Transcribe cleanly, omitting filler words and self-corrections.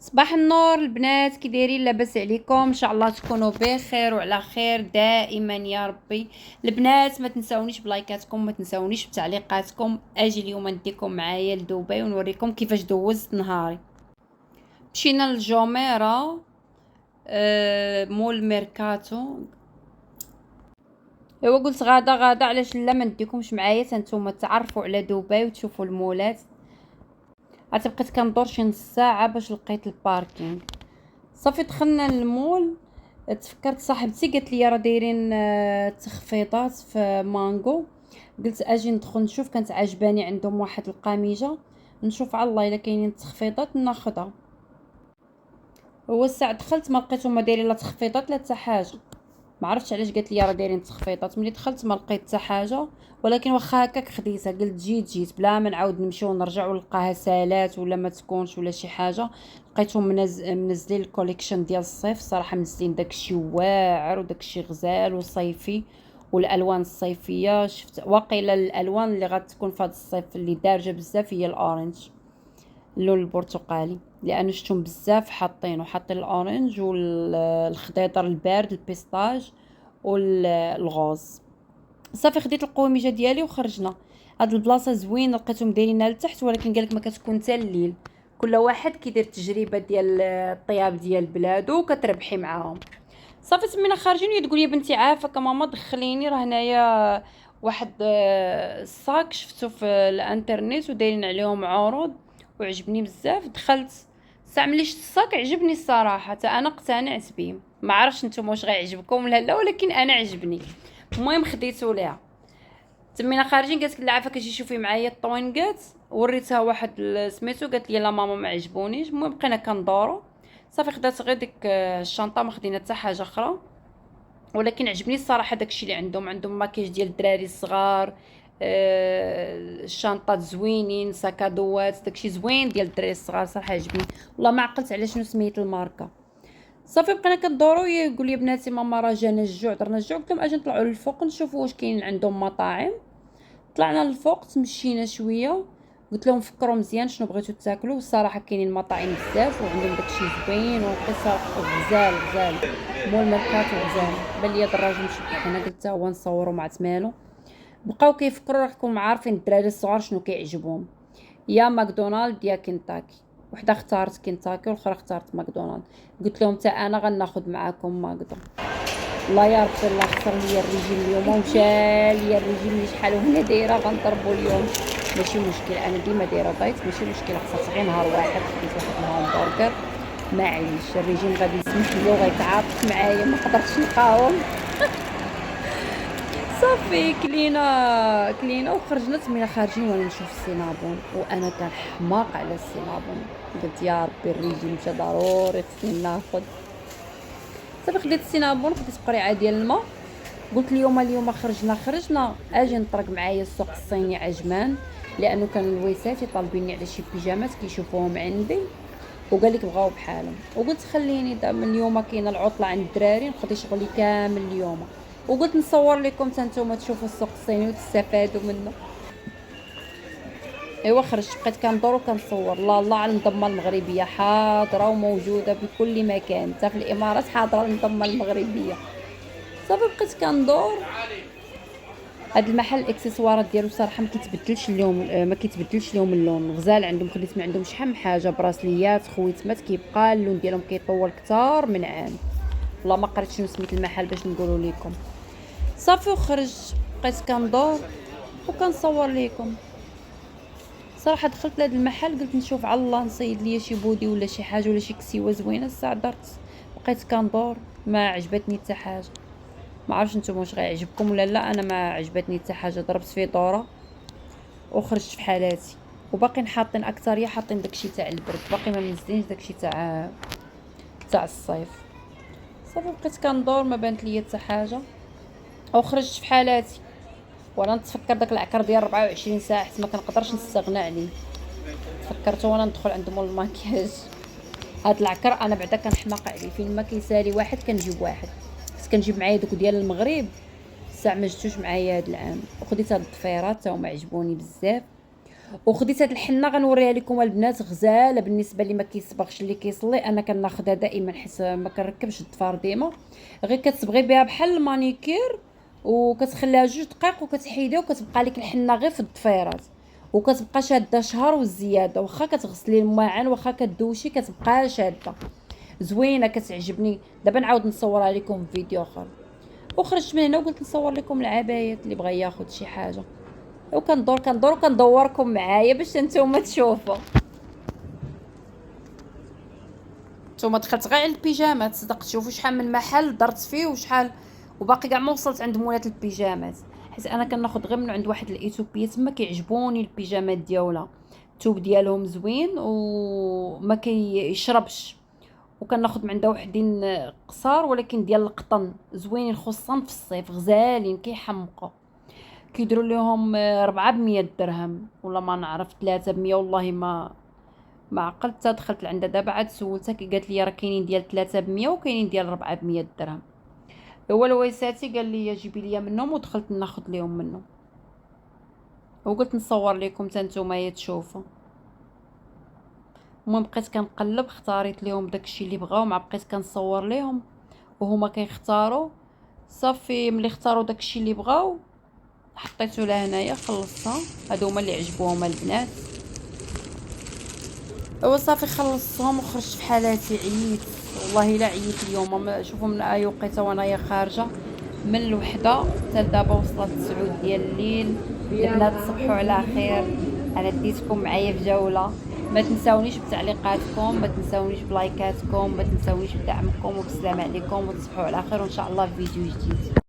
صباح النور البنات، كي دايرين؟ لاباس عليكم؟ ان شاء الله تكونوا بخير وعلى خير دائما يا ربي. البنات ما تنساونيش بلايكاتكم، ما تنساونيش بتعليقاتكم. اجي اليوم نديكم معايا لدبي ونوريكم كيفاش دوزت نهاري. مشينا للجوميرة، مول ميركاتو. ايوا قلت غادا علاش لا ما نديكمش معايا نتوما تعرفوا على دبي وتشوفوا المولات. عاد بقيت كندور شي نص ساعه باش لقيت الباركينغ. صافي دخلنا للمول. تفكرت صاحبتي قالت لي راه دايرين تخفيضات في مانغو. قلت اجي ندخل نشوف، كانت عجباني عندهم واحد القميجه. نشوف على الله الا كاينين تخفيضات ناخذها. هو الساعه دخلت ما لقيتهم دايرين لا تخفيضات لا حتى حاجه. ما عرفتش علاش قالت لي راه دايرين تخفيضات. ملي دخلت ما لقيت حتى حاجه، ولكن واخا هكاك خديتها. قلت جيت بلا ما نعاود نمشيو ونرجعو نلقاها سالات ولا ما تكونش ولا شي حاجه. لقيتهم منزلين الكوليكشن ديال الصيف. صراحه منزلين داكشي واعر وداكشي غزال وصيفي، والالوان الصيفيه. شفت واقيلا الالوان اللي غتكون في هذا الصيف اللي دارجه بزاف هي الاورنج، اللون البرتقالي، لانه شفتهم بزاف حاطين الاورنج والخضيضر البارد البيستاج والغوز. صافي خديت القوميجه ديالي وخرجنا. هاد البلاصه زوينه، لقيتهم دايرينها لتحت، ولكن قالك ما كتكون حتى الليل. كل واحد كيدير تجربه ديال الطياب ديال بلادو وكتربحي معاهم. صافي تمينا خارجين وهي تقول لي بنتي عافاك ماما دخليني، راه هنايا واحد الصاك شفتو في الانترنت ودايرين عليهم عروض وعجبني بزاف. دخلت ساعه ملي شفت الصاك عجبني الصراحه، حتى انا اقتنعت بيه. ما عرفتش نتوما واش غيعجبكم ولا لا، ولكن انا عجبني. المهم خديته ليها. تمينا خارجين قالت لي عافاك اجي شوفي معايا الطوينكات. وريتها واحد سميتو، قالت لي لا ماما ما عجبونيش. المهم بقينا كندورو. صافي خدات غير ديك الشنطه، ما خدينا حتى حاجه اخرى. ولكن عجبني الصراحه داكشي اللي عندهم ماكياج ديال الدراري الصغار. الشنطات زوينين، ساكادوات، داكشي زوين ديال الدراري الصغار. صراحه عجبني والله. ما عقلت على شنو سميت الماركه. صافي بقينا كندورو. يقول لي بناتي ماما راه جانا الجوع، درنا الجوع. قلت لهم اجي نطلعوا للفوق نشوفوا واش كاين عندهم مطاعم. طلعنا للفوق تمشينا شويه. قلت لهم فكروا مزيان شنو بغيتو تاكلوا. الصراحه كاينين مطاعم بزاف وعندهم داكشي زوين وقصه غزال. مول ميركاتو غزال. بان لي دراجه مشبح هنا، قلت هو نصوروا مع تمالو. بقاو كيفكروا راكم عارفين الدراري الصغار شنو كيعجبهم، يا ماكدونالد يا كنتاكي. وحده اختارت كنتاكي والاخرى اختارت ماكدونالد. قلت لهم حتى انا غناخذ معاكم ماكدو. الله يا ربي الله خسر ليا الرجيم اليوم ومشى ليا الرجيم اللي شحال وهنا دايره غنضربو اليوم. ماشي مشكل، انا ديما دايره دايت، ماشي مشكل. خصها غير نهار واحد خديت واحد الهامبرغر. معليش الرجيم غادي يسمح لي وغيتعاطف معايا، ما قدرتش نقاوم. صافي كلينا وخرجنا. تمينا خارجين وانا نشوف السينابون، وانا كنحماق على السينابون. قلت يا ربي الرجيم مشى ضروري خصني ناخذ. صافي خديت السينابون، خديت قريعه ديال الماء. قلت اليوم خرجنا اجي نطرق معايا السوق الصيني عجمان، لانه كانوا الويساتي طالبيني على شي بيجامات كيشوفوهم عندي، وقال لك بغاو بحالهم. وقلت خليني من اليوم كاينه العطله عند الدراري نقضي شغلي كامل اليوم. وقلت نصور لكم حتى نتوما تشوفوا السوق الصيني وتستفادوا منه. ايوا خرجت بقيت كندور وكنصور. الله على النضمه المغربيه، حاضره وموجوده بكل مكان. حتى في الامارات حاضره النضمه المغربيه. صافي بقيت كندور. هاد المحل الاكسسوارات ديالو صراحه ما كيتبدلش لهم اللون غزال عندهم. خديت من عندهم شحال من حاجه، براسليات، خويتمات، كيبقى اللون ديالهم كيطول كتار من عام. والله ما قريت شنو سميت المحل باش نقولوا لكم. صافي وخرج بقيت كندور وكنصور لكم. صراحه دخلت لهاد المحل قلت نشوف على الله نصيد ليا شي بودي ولا شي حاجه ولا شي كسيوه زوينه. الساعه درت بقيت كندور ما عجبتني حتى حاجه. ما عرفتش نتوما واش غيعجبكم ولا لا. انا ما عجبتني حتى حاجه، ضربت في دوره وخرجت في حالاتي. وباقيين حاطين اكثريه حاطين داكشي تاع البرد، باقي ما منزلينش داكشي تاع الصيف. صافي بقيت كندور ما بانت ليا حتى حاجه وخرجت في حالاتي. وانا نتفكر داك العكر ديال 24 ساعه حيت ما كنقدرش نستغنى عليه. تفكرت وانا ندخل عند مول الماكياج. هاد العكر انا بعدا كنحماق عليه، فين ما كيسالي واحد كنجيب واحد. بس كنجيب معايا دوك ديال المغرب. الساعه ما جبتوش معايا هاد العام. وخديت هاد الضفيرات تا هما عجبوني بزاف. وخديت هاد الحنه غنوريها لكم البنات، غزاله بالنسبه لي ما كيصبغش اللي كيصلي. انا كناخذها دائما حيت ما كنركبش الضفار ديما، غير كتصبغي بها بحال المانيكير وكتخليها 2 دقائق وكتحيدها وكتبقى لك الحنه غير في الضفيرات وكتبقى شاده شهر والزياده. واخا كتغسلي الماعن واخا كدوشي كتبقى شاده زوينه كتعجبني. دابا نعاود نصورها لكم في فيديو اخر. وخرجت من هنا وقلت نصور لكم العبايات اللي بغى ياخذ شي حاجه، وكندور وكندوركم معايا باش نتوما تشوفوا. نتوما دخلت غير على البيجامات، صدق تشوفوا شحال من محل درت فيه وشحال، وباقي كاع ما وصلت عند مولات البيجامات، حيت انا كناخذ غير من عند واحد الايثيوبيه تما كيعجبوني البيجامات ديالها، الثوب ديالهم زوين وما كيشربش، وكناخذ من عندها وحدين قصار ولكن ديال القطن زوينين، خصوصا في الصيف غزالين كيحمقوا، كيديروا لهم 400 درهم ولا ما نعرف 300. والله ما عقلت. دخلت لعندها دابا عاد سولتها كي قالت لي راه كاينين ديال 300 وكاينين ديال 400 درهم. هو الويساتي قال لي جيبي لي منهم ودخلت ناخذ لهم منهم، وقلت نصور لكم حتى نتوما تشوفوا. المهم بقيت كنقلب، اختاريت لهم داكشي اللي بغاو، مع بقيت كنصور لهم وهما كيختاروا. صافي ملي اختاروا داكشي اللي بغاو حطيته لهنايا خلصتها. هادو هما اللي عجبوهم البنات. هو صافي خلصتهم وخرجت في حالاتي، عييت والله الا عييت اليوم. شوفوا من اي وقيته وانايا خارجه من الوحده حتى دابا وصلت 9 ديال الليل. البنات تصبحوا على خير. انا ديتكم معايا في جوله. ما تنساونيش بتعليقاتكم، ما تنساونيش بلايكاتكم، ما تنساونيش بدعمكم، وبسلام عليكم وتصبحوا على خير وان شاء الله في فيديو جديد.